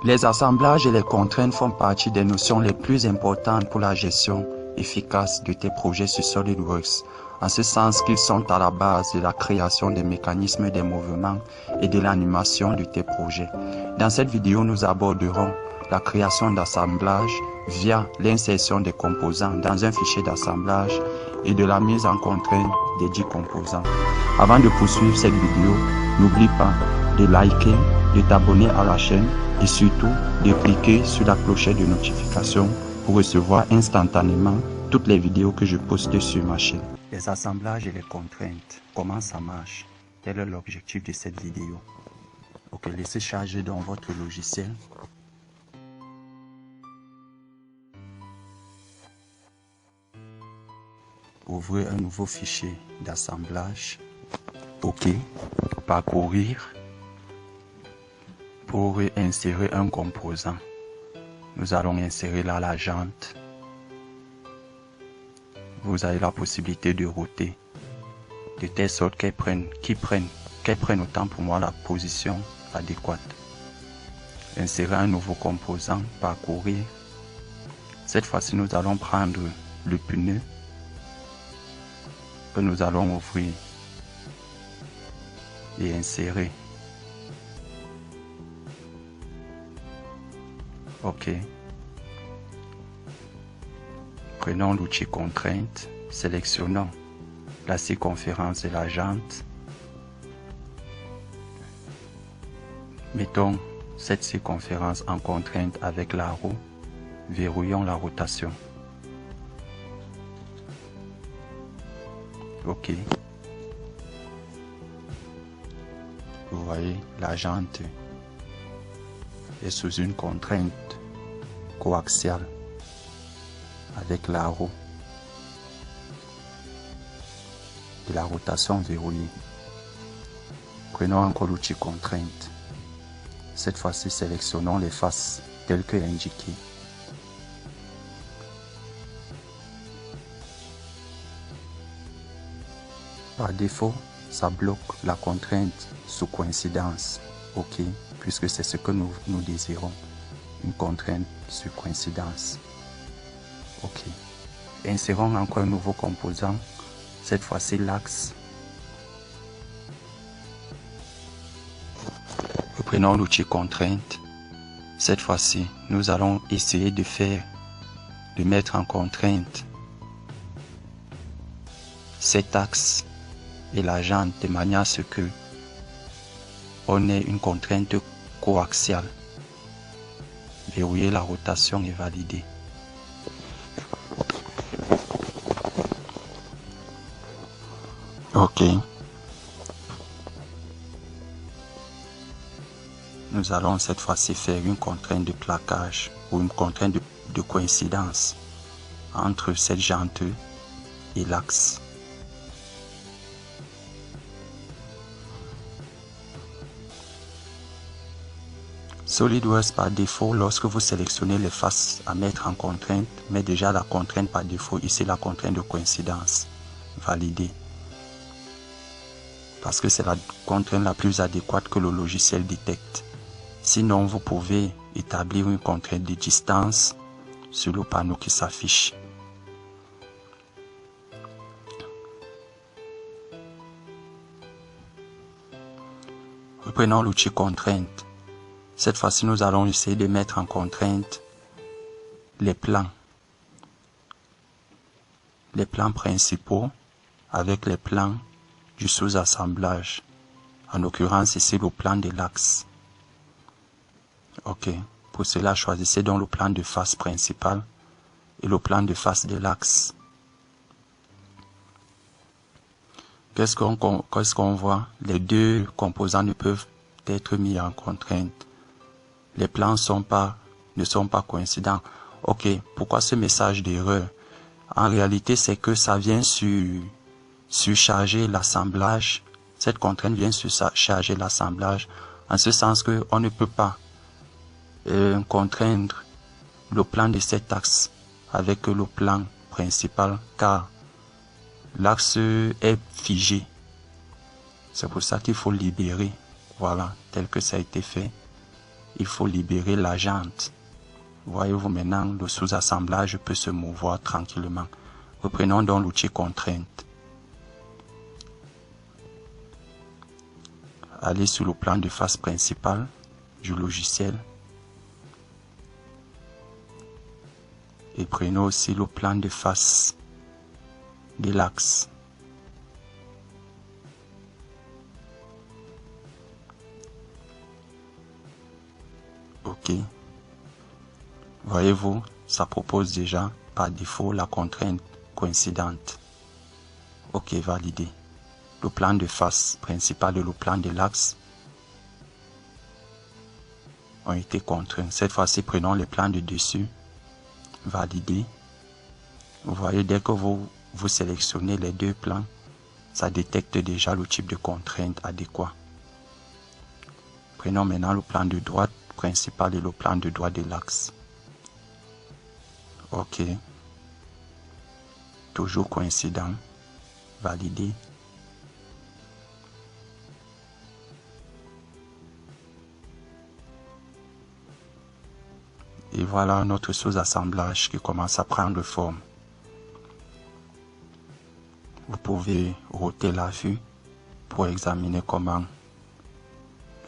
Les assemblages et les contraintes font partie des notions les plus importantes pour la gestion efficace de tes projets sur SolidWorks, en ce sens qu'ils sont à la base de la création des mécanismes des mouvements et de l'animation de tes projets. Dans cette vidéo, nous aborderons la création d'assemblages via l'insertion des composants dans un fichier d'assemblage et de la mise en contrainte des 10 composants. Avant de poursuivre cette vidéo, n'oublie pas de liker, de t'abonner à la chaîne et surtout de cliquer sur la clochette de notification pour recevoir instantanément toutes les vidéos que je poste sur ma chaîne. Les assemblages et les contraintes, comment ça marche? Tel est l'objectif de cette vidéo. Ok, laissez charger dans votre logiciel. Ouvrez un nouveau fichier d'assemblage. Ok, parcourir. Pour insérer un composant, nous allons insérer là la jante. Vous avez la possibilité de router de telle sorte qu'elle prenne autant pour moi la position adéquate. Insérer un nouveau composant, parcourir. Cette fois-ci, nous allons prendre le pneu que nous allons ouvrir et insérer. Ok. Prenons l'outil contrainte, sélectionnons la circonférence de la jante. Mettons cette circonférence en contrainte avec la roue. Verrouillons la rotation. Ok. Vous voyez, la jante est sous une contrainte coaxiale avec la roue et la rotation verrouillée. Prenons encore l'outil contrainte. Cette fois-ci, sélectionnons les faces telles que indiquées. Par défaut, ça bloque la contrainte sous coïncidence. Ok, puisque c'est ce que nous désirons. Une contrainte sur coïncidence. Ok. Insérons encore un nouveau composant. Cette fois-ci, l'axe. Reprenons l'outil contrainte. Cette fois-ci, nous allons essayer de mettre en contrainte cet axe et la jante de manière à ce que on ait une contrainte coaxiale. Verrouiller la rotation et valider. Ok. Nous allons cette fois-ci faire une contrainte de plaquage ou une contrainte de coïncidence entre cette jante et l'axe. SolidWorks par défaut, lorsque vous sélectionnez les faces à mettre en contrainte, met déjà la contrainte par défaut, ici la contrainte de coïncidence, validée. Parce que c'est la contrainte la plus adéquate que le logiciel détecte. Sinon, vous pouvez établir une contrainte de distance sur le panneau qui s'affiche. Reprenons l'outil contrainte. Cette fois-ci, nous allons essayer de mettre en contrainte les plans principaux avec les plans du sous-assemblage. En l'occurrence, ici, le plan de l'axe. Ok. Pour cela, choisissez donc le plan de face principal et le plan de face de l'axe. Qu'est-ce qu'on voit? Les deux composants ne peuvent être mis en contrainte. Les plans ne sont pas coïncidents. Ok, pourquoi ce message d'erreur? En réalité, c'est que ça vient surcharger l'assemblage. Cette contrainte vient surcharger l'assemblage, en ce sens qu'on ne peut pas contraindre le plan de cet axe avec le plan principal, car l'axe est figé. C'est pour ça qu'il faut libérer. Voilà, tel que ça a été fait. il faut libérer la jante. Voyez-vous maintenant, le sous-assemblage peut se mouvoir tranquillement. Reprenons donc l'outil contrainte. Allez sur le plan de face principal du logiciel. Et prenons aussi le plan de face de l'axe. OK. Voyez-vous, ça propose déjà par défaut la contrainte coïncidente. OK, validé. Le plan de face principal et le plan de l'axe ont été contraints. Cette fois-ci, prenons le plan de dessus. Validé. Vous voyez, dès que vous sélectionnez les deux plans, ça détecte déjà le type de contrainte adéquat. Prenons maintenant le plan de droite principal et le plan de droite de l'axe. OK. Toujours coïncident. Validé. Et voilà notre sous-assemblage qui commence à prendre forme. Vous pouvez ôter la vue pour examiner comment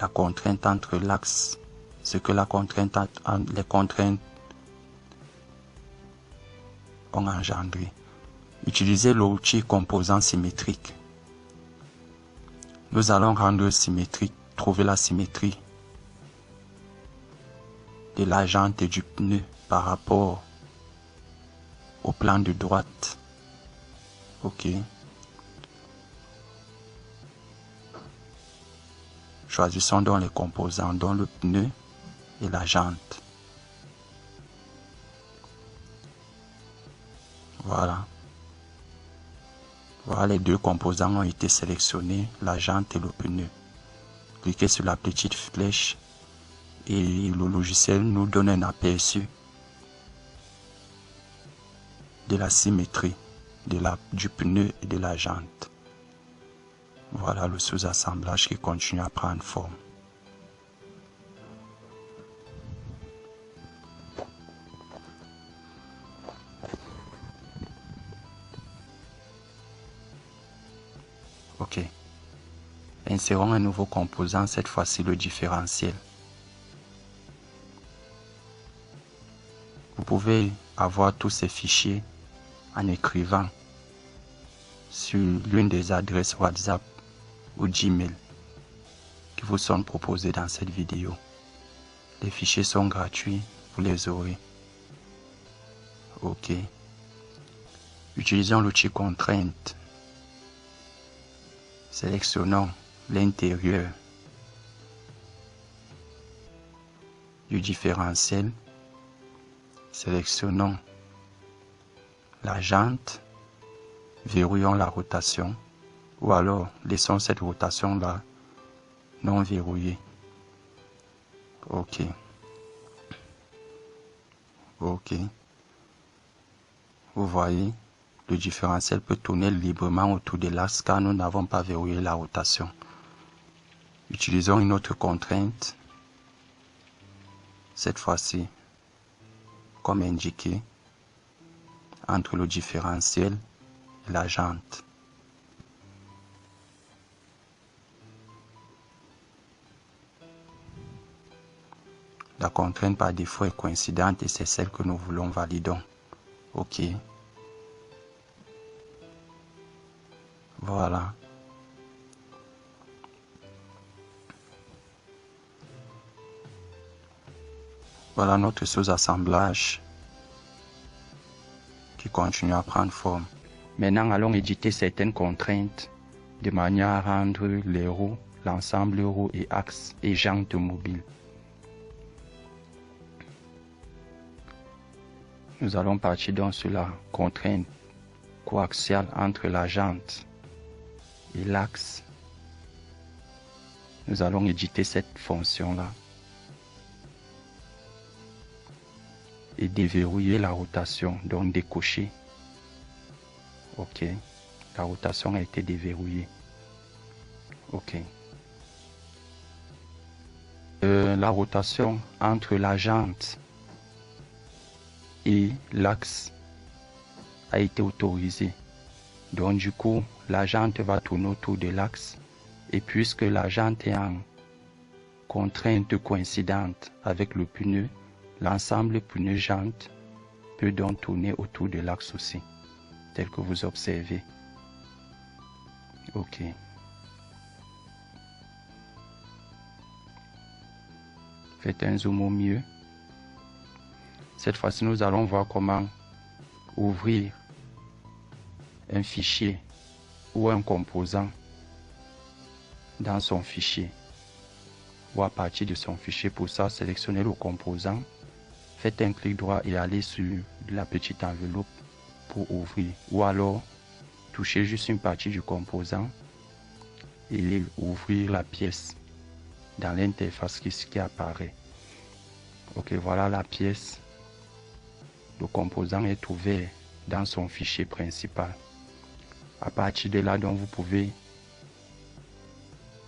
la contrainte entre l'axe, ce que les contraintes ont engendré. Utilisez l'outil composant symétrique. Nous allons rendre symétrique, trouver la symétrie de la jante et du pneu par rapport au plan de droite. OK. Choisissons donc les composants, dont le pneu et la jante. Voilà. Voilà, les deux composants ont été sélectionnés, la jante et le pneu. Cliquez sur la petite flèche et le logiciel nous donne un aperçu de la symétrie du pneu et de la jante. Voilà le sous-assemblage qui continue à prendre forme. OK. Insérons un nouveau composant, cette fois-ci le différentiel. Vous pouvez avoir tous ces fichiers en écrivant sur l'une des adresses WhatsApp ou Gmail qui vous sont proposées dans cette vidéo. Les fichiers sont gratuits, vous les aurez. OK. Utilisons l'outil contrainte. Sélectionnons l'intérieur du différentiel. Sélectionnons la jante. Verrouillons la rotation. Ou alors laissons cette rotation là non verrouillée. OK. OK. Vous voyez, le différentiel peut tourner librement autour de l'axe car nous n'avons pas verrouillé la rotation. Utilisons une autre contrainte. Cette fois-ci, comme indiqué, entre le différentiel et la jante. La contrainte par défaut est coïncidente et c'est celle que nous voulons valider. OK. Voilà. Voilà notre sous-assemblage qui continue à prendre forme. Maintenant, allons éditer certaines contraintes de manière à rendre les roues, l'ensemble roues et axes et jantes mobiles. Nous allons partir donc sur la contrainte coaxiale entre la jante et l'axe. Nous allons éditer cette fonction-là et déverrouiller la rotation, donc décocher. OK. La rotation a été déverrouillée. OK. la rotation entre la jante et l'axe a été autorisée. Donc du coup, la jante va tourner autour de l'axe et puisque la jante est en contrainte coïncidente avec le pneu, l'ensemble pneu-jante peut donc tourner autour de l'axe aussi, tel que vous observez. Ok. Faites un zoom au mieux. Cette fois-ci, nous allons voir comment ouvrir un fichier ou un composant dans son fichier ou à partir de son fichier. Pour ça, sélectionnez le composant, faites un clic droit et allez sur la petite enveloppe pour ouvrir, ou alors touchez juste une partie du composant et ouvrir la pièce dans l'interface qui apparaît. Ok, voilà la pièce. Le composant est ouvert dans son fichier principal. À partir de là, donc, vous pouvez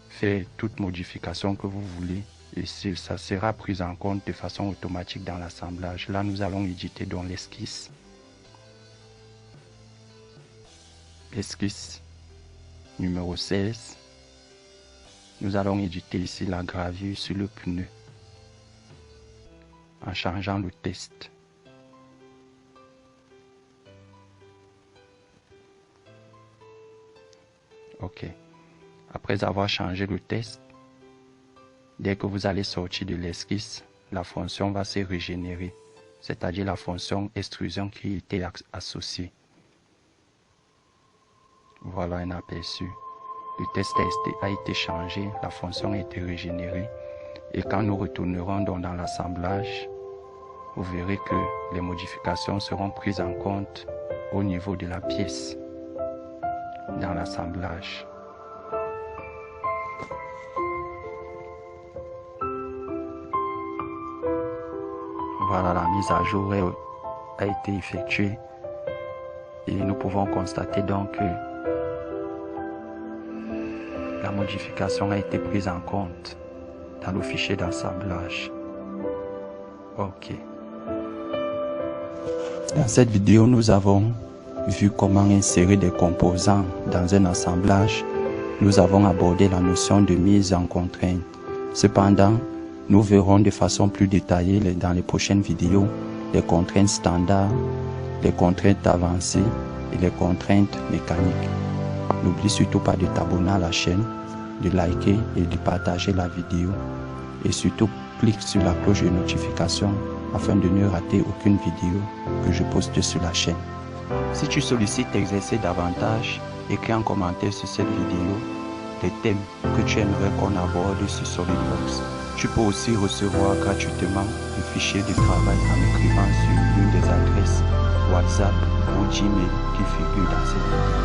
faire toute modification que vous voulez et ça sera pris en compte de façon automatique dans l'assemblage. Là, nous allons éditer donc l'esquisse. L'esquisse numéro 16. Nous allons éditer ici la gravure sur le pneu en changeant le test. Ok. Après avoir changé le test, dès que vous allez sortir de l'esquisse, la fonction va se régénérer, c'est-à-dire la fonction extrusion qui était associée. Voilà un aperçu. Le test a été changé, la fonction a été régénérée et quand nous retournerons dans l'assemblage, vous verrez que les modifications seront prises en compte au niveau de la pièce dans l'assemblage. Voilà, la mise à jour a été effectuée et nous pouvons constater donc que la modification a été prise en compte dans le fichier d'assemblage. Ok. Dans cette vidéo, nous avons vu comment insérer des composants dans un assemblage. Nous avons abordé la notion de mise en contrainte. Cependant, nous verrons de façon plus détaillée dans les prochaines vidéos les contraintes standards, les contraintes avancées et les contraintes mécaniques. N'oublie surtout pas de t'abonner à la chaîne, de liker et de partager la vidéo. Et surtout, clique sur la cloche de notification afin de ne rater aucune vidéo que je poste sur la chaîne. Si tu sollicites exercer davantage, écris en commentaire sur cette vidéo les thèmes que tu aimerais qu'on aborde sur SolidWorks. Tu peux aussi recevoir gratuitement le fichier de travail en écrivant sur l'une des adresses WhatsApp ou Gmail qui figurent dans cette vidéo.